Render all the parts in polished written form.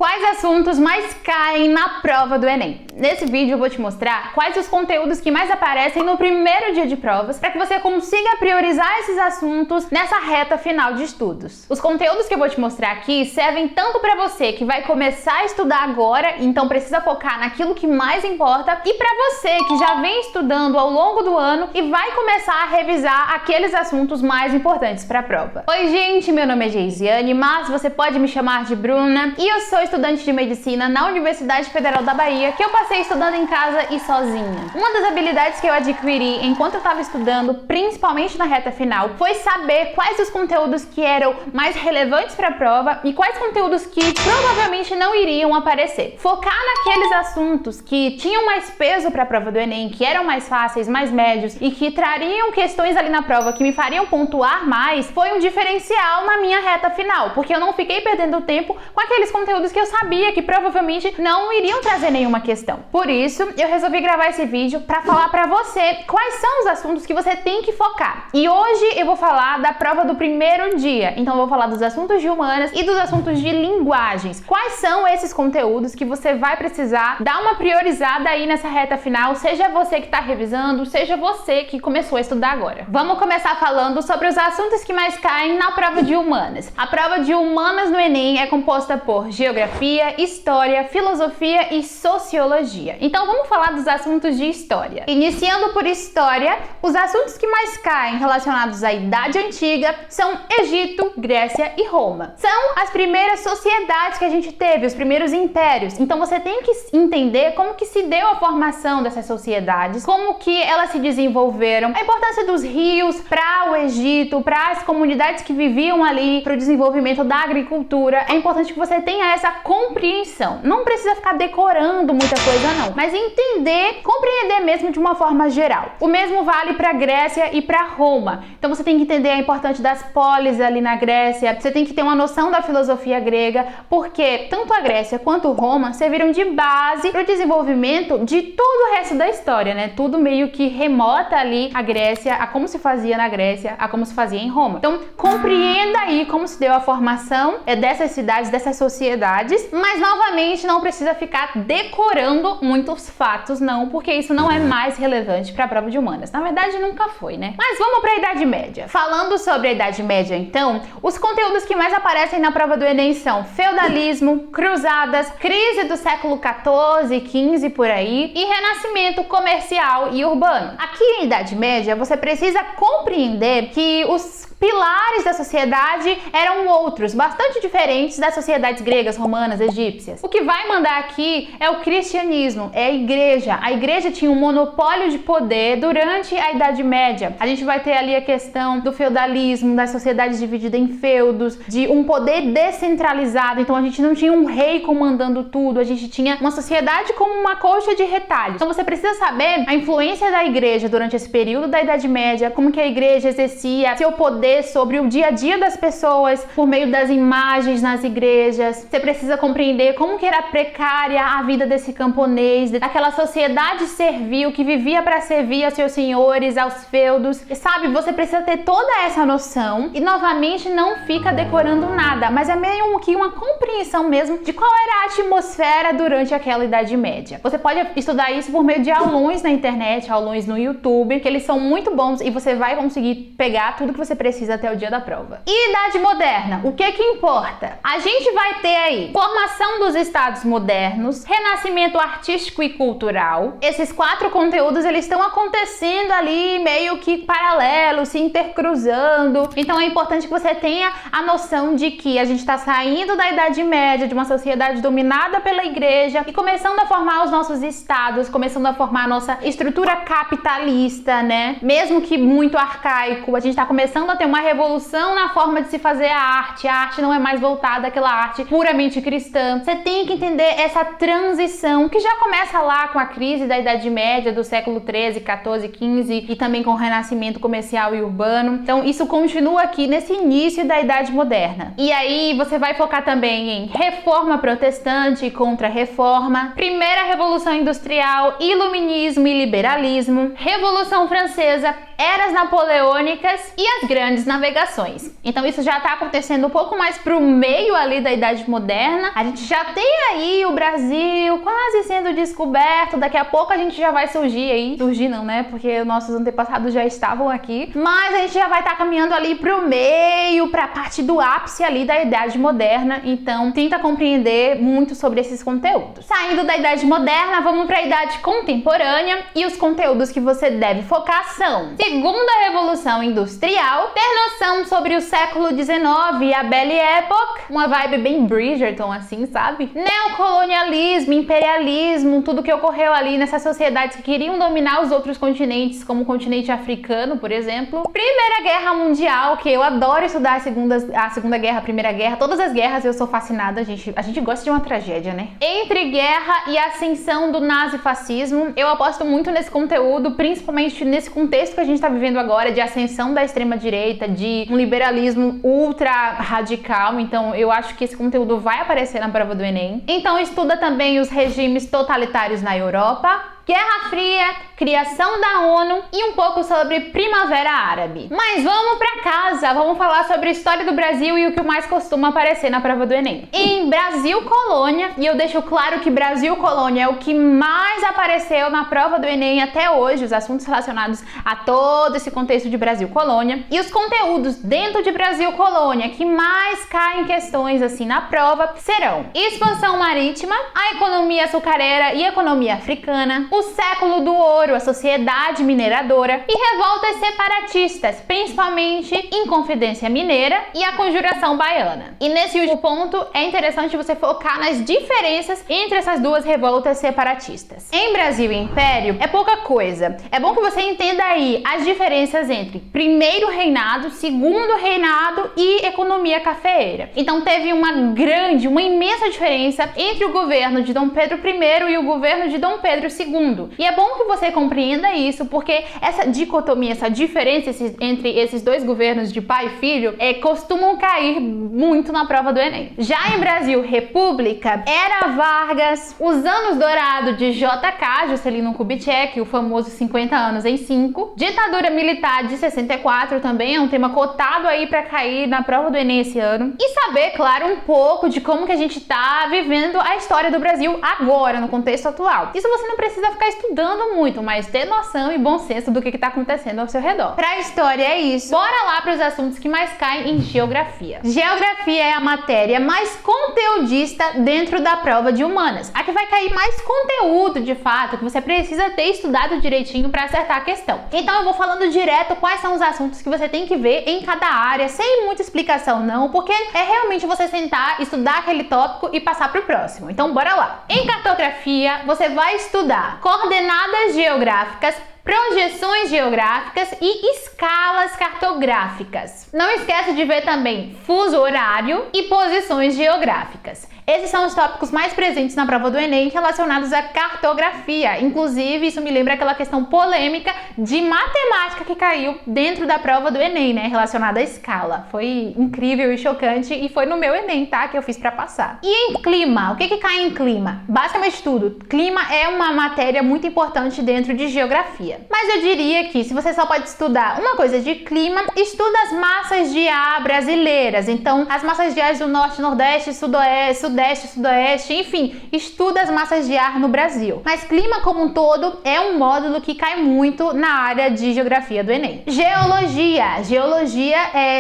Quais assuntos mais caem na prova do Enem? Nesse vídeo eu vou te mostrar quais os conteúdos que mais aparecem no primeiro dia de provas para que você consiga priorizar esses assuntos nessa reta final de estudos. Os conteúdos que eu vou te mostrar aqui servem tanto para você que vai começar a estudar agora, então precisa focar naquilo que mais importa, e para você que já vem estudando ao longo do ano e vai começar a revisar aqueles assuntos mais importantes para a prova. Oi gente, meu nome é Geisiane, mas você pode me chamar de Bruna e eu sou estudante de medicina na Universidade Federal da Bahia, que eu passei estudando em casa e sozinha. Uma das habilidades que eu adquiri enquanto eu estava estudando, principalmente na reta final, foi saber quais os conteúdos que eram mais relevantes para a prova e quais conteúdos que provavelmente não iriam aparecer. Focar naqueles assuntos que tinham mais peso para a prova do Enem, que eram mais fáceis, mais médios e que trariam questões ali na prova que me fariam pontuar mais, foi um diferencial na minha reta final, porque eu não fiquei perdendo tempo com aqueles conteúdos que eu sabia que provavelmente não iriam trazer nenhuma questão. Por isso, eu resolvi gravar esse vídeo para falar para você quais são os assuntos que você tem que focar. E hoje eu vou falar da prova do primeiro dia, então eu vou falar dos assuntos de humanas e dos assuntos de linguagens. Quais são esses conteúdos que você vai precisar dar uma priorizada aí nessa reta final, seja você que está revisando, seja você que começou a estudar agora. Vamos começar falando sobre os assuntos que mais caem na prova de humanas. A prova de humanas no Enem é composta por geografia, história, filosofia e sociologia. Então vamos falar dos assuntos de história. Iniciando por história, os assuntos que mais caem relacionados à Idade Antiga são Egito, Grécia e Roma. São as primeiras sociedades que a gente teve, os primeiros impérios. Então você tem que entender como que se deu a formação dessas sociedades, como que elas se desenvolveram, a importância dos rios para o Egito, para as comunidades que viviam ali, para o desenvolvimento da agricultura. É importante que você tenha essa compreensão. Não precisa ficar decorando muita coisa não, mas entender, compreender mesmo de uma forma geral. O mesmo vale para Grécia e para Roma. Então você tem que entender a importância das polis ali na Grécia, você tem que ter uma noção da filosofia grega, porque tanto a Grécia quanto Roma serviram de base para o desenvolvimento de todo o resto da história, né? Tudo meio que remota ali a Grécia, a como se fazia na Grécia, a como se fazia em Roma. Então compreenda aí como se deu a formação dessas cidades, dessas sociedades, mas novamente não precisa ficar decorando muitos fatos não, porque isso não é mais relevante para a prova de humanas. Na verdade nunca foi, né? Mas vamos para a Idade Média. Falando sobre a Idade Média então, os conteúdos que mais aparecem na prova do Enem são feudalismo, cruzadas, crise do século 14, 15 por aí e renascimento comercial e urbano. Aqui em Idade Média você precisa compreender que os pilares da sociedade eram outros, bastante diferentes das sociedades gregas, romanas, egípcias. O que vai mandar aqui é o cristianismo, é a igreja. A igreja tinha um monopólio de poder durante a Idade Média. A gente vai ter ali a questão do feudalismo, das sociedades divididas em feudos, de um poder descentralizado. Então a gente não tinha um rei comandando tudo, a gente tinha uma sociedade como uma colcha de retalhos. Então você precisa saber a influência da igreja durante esse período da Idade Média, como que a igreja exercia seu poder sobre o dia a dia das pessoas por meio das imagens nas igrejas. Você precisa compreender como que era precária a vida desse camponês, daquela sociedade servil que vivia para servir aos seus senhores, aos feudos. E sabe, você precisa ter toda essa noção e novamente não fica decorando nada, mas é meio que uma compreensão mesmo de qual era a atmosfera durante aquela Idade Média. Você pode estudar isso por meio de aulões na internet, aulões no YouTube, que eles são muito bons e você vai conseguir pegar tudo que você precisa até o dia da prova. E Idade Moderna, o que importa? A gente vai ter aí formação dos estados modernos, renascimento artístico e cultural. Esses quatro conteúdos eles estão acontecendo ali meio que paralelos, se intercruzando. Então é importante que você tenha a noção de que a gente está saindo da Idade Média, de uma sociedade dominada pela igreja e começando a formar os nossos estados, começando a formar a nossa estrutura capitalista, né? Mesmo que muito arcaico, a gente está começando a ter uma revolução na forma de se fazer a arte não é mais voltada àquela arte puramente cristã. Você tem que entender essa transição que já começa lá com a crise da Idade Média do século 13, 14, 15 e também com o renascimento comercial e urbano. Então isso continua aqui nesse início da Idade Moderna. E aí você vai focar também em reforma protestante e contra-reforma, primeira revolução industrial, iluminismo e liberalismo, Revolução Francesa, eras napoleônicas e as grandes grandes navegações. Então isso já está acontecendo um pouco mais pro meio ali da Idade Moderna. A gente já tem aí o Brasil quase sendo descoberto, daqui a pouco a gente já vai surgir aí, surgir não, né, porque nossos antepassados já estavam aqui, mas a gente já vai estar caminhando ali pro meio, pra parte do ápice ali da Idade Moderna, então tenta compreender muito sobre esses conteúdos. Saindo da Idade Moderna, vamos pra Idade Contemporânea, e os conteúdos que você deve focar são: Segunda Revolução Industrial, ter noção sobre o século XIX e a Belle Époque, uma vibe bem Bridgerton assim, sabe? Neocolonialismo, imperialismo, tudo que ocorreu ali nessas sociedades que queriam dominar os outros continentes, como o continente africano, por exemplo. Primeira Guerra Mundial, que eu adoro estudar a Segunda Guerra, a Primeira Guerra, todas as guerras eu sou fascinada, a gente gosta de uma tragédia, né? Entre guerra e ascensão do nazifascismo, eu aposto muito nesse conteúdo, principalmente nesse contexto que a gente tá vivendo agora, de ascensão da extrema-direita, de um liberalismo ultra radical, então eu acho que esse conteúdo vai aparecer na prova do Enem. Então estuda também os regimes totalitários na Europa, Guerra Fria, criação da ONU e um pouco sobre Primavera Árabe. Mas vamos pra casa, vamos falar sobre a história do Brasil e o que mais costuma aparecer na prova do Enem. Em Brasil Colônia, e eu deixo claro que Brasil Colônia é o que mais apareceu na prova do Enem até hoje, os assuntos relacionados a todo esse contexto de Brasil Colônia, e os conteúdos dentro de Brasil Colônia que mais caem questões assim na prova serão: expansão marítima, a economia açucareira e economia africana, o século do ouro, a sociedade mineradora e revoltas separatistas, principalmente Inconfidência Mineira e a Conjuração Baiana. E nesse último ponto é interessante você focar nas diferenças entre essas duas revoltas separatistas. Em Brasil e Império é pouca coisa. É bom que você entenda aí as diferenças entre primeiro reinado, segundo reinado e economia cafeeira. Então teve uma imensa diferença entre o governo de Dom Pedro I e o governo de Dom Pedro II. E é bom que você compreenda isso, porque essa dicotomia, essa diferença entre esses dois governos de pai e filho costumam cair muito na prova do Enem. Já em Brasil República, era Vargas, os anos dourados de JK, Juscelino Kubitschek, o famoso 50 anos em 5, ditadura militar de 64 também é um tema cotado aí para cair na prova do Enem esse ano. E saber, claro, um pouco de como que a gente tá vivendo a história do Brasil agora, no contexto atual. Isso você não precisa ficar estudando muito, mas ter noção e bom senso do que está acontecendo ao seu redor. Pra história é isso. Bora lá para os assuntos que mais caem em geografia. Geografia é a matéria mais conteudista dentro da prova de humanas. A que vai cair mais conteúdo, de fato, que você precisa ter estudado direitinho para acertar a questão. Então eu vou falando direto quais são os assuntos que você tem que ver em cada área, sem muita explicação não, porque é realmente você sentar, estudar aquele tópico e passar pro próximo. Então bora lá. Em cartografia, você vai estudar coordenadas geográficas, projeções geográficas e escalas cartográficas. Não esquece de ver também fuso horário e posições geográficas. Esses são os tópicos mais presentes na prova do Enem relacionados à cartografia. Inclusive, isso me lembra aquela questão polêmica de matemática que caiu dentro da prova do Enem, né? Relacionada à escala. Foi incrível e chocante e foi no meu Enem, tá? Que eu fiz pra passar. E em clima? O que cai em clima? Basicamente tudo. Clima é uma matéria muito importante dentro de geografia. Mas eu diria que se você só pode estudar uma coisa de clima, estuda as massas de ar brasileiras. Então, as massas de ar do norte, nordeste, sudoeste, sudoeste, enfim, estuda as massas de ar no Brasil. Mas clima como um todo é um módulo que cai muito na área de geografia do Enem. Geologia. Geologia,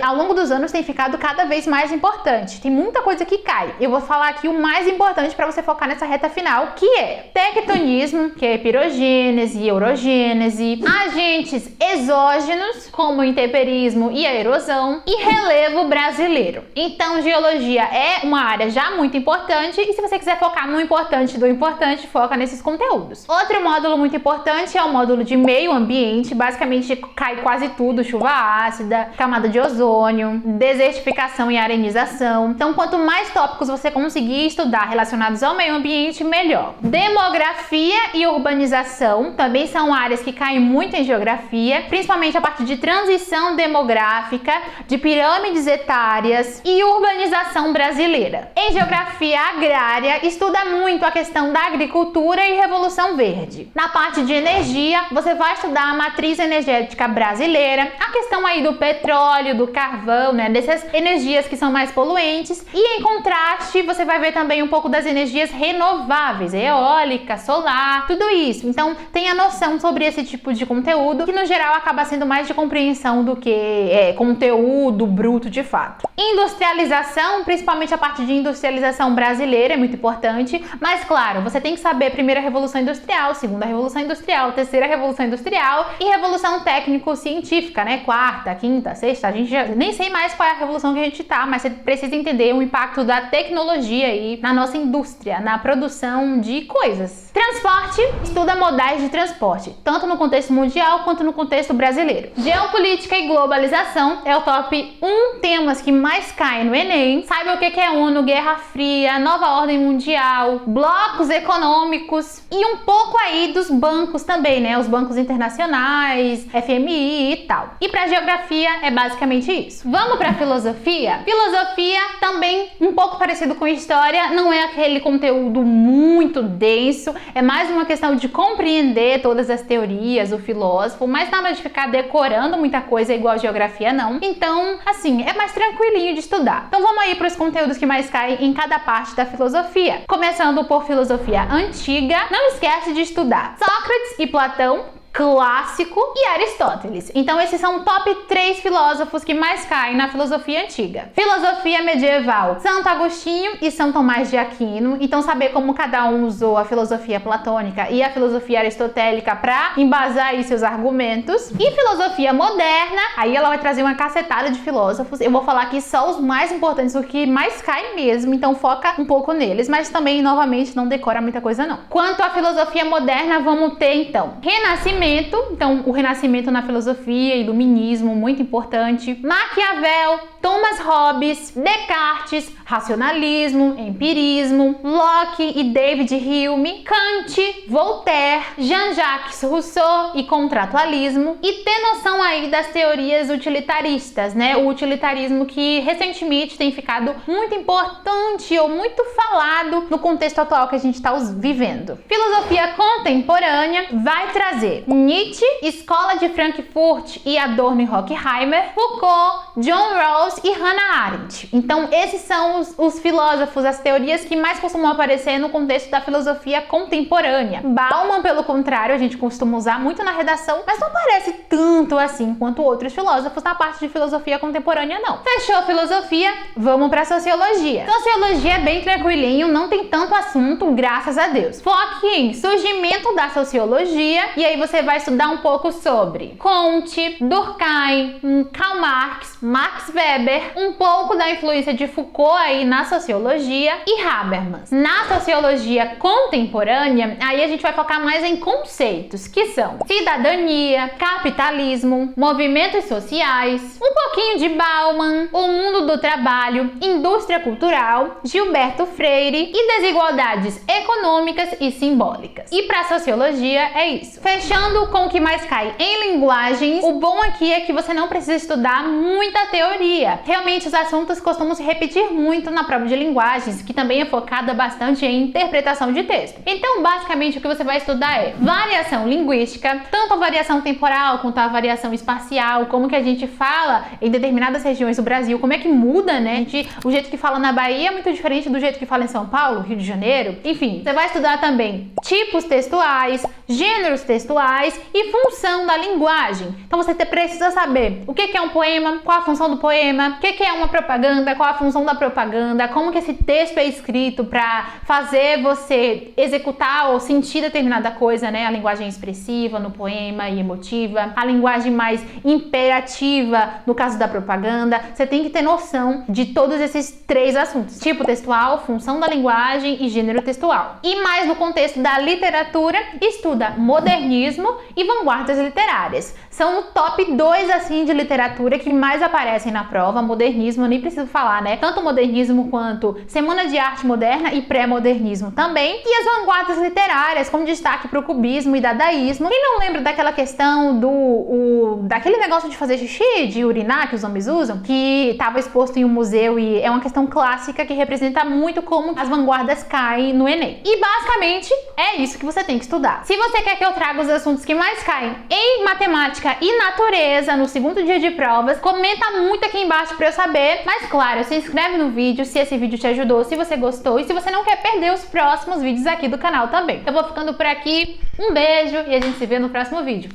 ao longo dos anos, tem ficado cada vez mais importante. Tem muita coisa que cai. Eu vou falar aqui o mais importante para você focar nessa reta final, que é tectonismo, que é pirogênese, eurogênese, agentes exógenos, como o intemperismo e a erosão, e relevo brasileiro. Então, geologia é uma área já muito importante, e se você quiser focar no importante do importante, foca nesses conteúdos. Outro módulo muito importante é o módulo de meio ambiente. Basicamente cai quase tudo: chuva ácida, camada de ozônio, desertificação e arenização. Então, quanto mais tópicos você conseguir estudar relacionados ao meio ambiente, melhor. Demografia e urbanização também são áreas que que caem muito em geografia, principalmente a parte de transição demográfica, de pirâmides etárias e urbanização brasileira. Em geografia agrária, estuda muito a questão da agricultura e Revolução Verde. Na parte de energia, você vai estudar a matriz energética brasileira, a questão aí do petróleo, do carvão, né, dessas energias que são mais poluentes, e em contraste, você vai ver também um pouco das energias renováveis, eólica, solar, tudo isso. Então, tenha noção sobre esse tipo de conteúdo, que no geral acaba sendo mais de compreensão do que conteúdo bruto de fato. Industrialização, principalmente a parte de industrialização brasileira, é muito importante, mas claro, você tem que saber a primeira Revolução Industrial, segunda Revolução Industrial, terceira Revolução Industrial e Revolução Técnico-Científica, né? Quarta, quinta, sexta, a gente já nem sei mais qual é a revolução que a gente tá, mas você precisa entender o impacto da tecnologia aí na nossa indústria, na produção de coisas. Transporte, estuda modais de transporte, tanto no contexto mundial quanto no contexto brasileiro. Geopolítica e globalização é o top 1 temas que mais caem no Enem. Saiba o que é ONU, Guerra Fria, Nova Ordem Mundial, blocos econômicos e um pouco aí dos bancos também, né? Os bancos internacionais, FMI e tal. E para geografia é basicamente isso. Vamos para filosofia? Filosofia também um pouco parecido com história, não é aquele conteúdo muito denso, é mais uma questão de compreender todas as teorias, o filósofo, mas nada de ficar decorando muita coisa igual geografia não. Então, assim, é mais tranquilinho de estudar. Então vamos aí para os conteúdos que mais caem em cada parte da filosofia. Começando por filosofia antiga, não esquece de estudar Sócrates e Platão, clássico, e Aristóteles. Então esses são o top 3 filósofos que mais caem na filosofia antiga. Filosofia medieval, Santo Agostinho e São Tomás de Aquino. Então saber como cada um usou a filosofia platônica e a filosofia aristotélica para embasar aí seus argumentos. E filosofia moderna, aí ela vai trazer uma cacetada de filósofos. Eu vou falar aqui só os mais importantes, o que mais cai mesmo, então foca um pouco neles, mas também, novamente, não decora muita coisa não. Quanto à filosofia moderna, vamos ter então Renascimento, então o Renascimento na filosofia, Iluminismo, muito importante, Maquiavel, Thomas Hobbes, Descartes, racionalismo, empirismo, Locke e David Hume, Kant, Voltaire, Jean-Jacques Rousseau e contratualismo, e ter noção aí das teorias utilitaristas, né? O utilitarismo que recentemente tem ficado muito importante ou muito falado no contexto atual que a gente está vivendo. Filosofia contemporânea vai trazer Nietzsche, Escola de Frankfurt e Adorno e Horkheimer, Foucault, John Rawls e Hannah Arendt. Então esses são os filósofos, as teorias que mais costumam aparecer no contexto da filosofia contemporânea. Bauman, pelo contrário, a gente costuma usar muito na redação, mas não aparece tanto assim quanto outros filósofos na parte de filosofia contemporânea, não. Fechou a filosofia, vamos para sociologia. Sociologia é bem tranquilinho, não tem tanto assunto, graças a Deus. Foque em surgimento da sociologia, e aí você vai estudar um pouco sobre Comte, Durkheim, Karl Marx, Max Weber, um pouco da influência de Foucault aí na sociologia e Habermas. Na sociologia contemporânea, aí a gente vai focar mais em conceitos, que são cidadania, capitalismo, movimentos sociais, um pouquinho de Bauman, o mundo do trabalho, indústria cultural, Gilberto Freire e desigualdades econômicas e simbólicas. E para sociologia é isso. Fechando com o que mais cai em linguagens, o bom aqui é que você não precisa estudar muita teoria. Realmente os assuntos costumam se repetir muito na prova de linguagens, que também é focada bastante em interpretação de texto. Então, basicamente, o que você vai estudar é variação linguística, tanto a variação temporal quanto a variação espacial, como que a gente fala em determinadas regiões do Brasil, como é que muda, né? O jeito que fala na Bahia é muito diferente do jeito que fala em São Paulo, Rio de Janeiro. Enfim, você vai estudar também tipos textuais, gêneros textuais e função da linguagem. Então você precisa saber o que é um poema, qual a função do poema, o que é uma propaganda, qual a função da propaganda, como que esse texto é escrito para fazer você executar ou sentir determinada coisa, né? A linguagem expressiva no poema e emotiva, a linguagem mais imperativa no caso da propaganda. Você tem que ter noção de todos esses 3 assuntos: tipo textual, função da linguagem e gênero textual. E mais no contexto da literatura, estuda modernismo e vanguardas literárias. São o top 2 assim de literatura que mais aparecem na prova. prova, modernismo, eu nem preciso falar, né? Tanto modernismo quanto Semana de Arte Moderna e pré-modernismo também. E as vanguardas literárias, com destaque para o cubismo e dadaísmo. Quem não lembra daquela questão daquele negócio de fazer xixi, de urinar que os homens usam, que estava exposto em um museu e é uma questão clássica que representa muito como as vanguardas caem no Enem. E basicamente é isso que você tem que estudar. Se você quer que eu traga os assuntos que mais caem em matemática e natureza no segundo dia de provas, comenta muito aqui embaixo para eu saber. Mas claro, se inscreve no vídeo se esse vídeo te ajudou, se você gostou e se você não quer perder os próximos vídeos aqui do canal também. Eu vou ficando por aqui, um beijo e a gente se vê no próximo vídeo.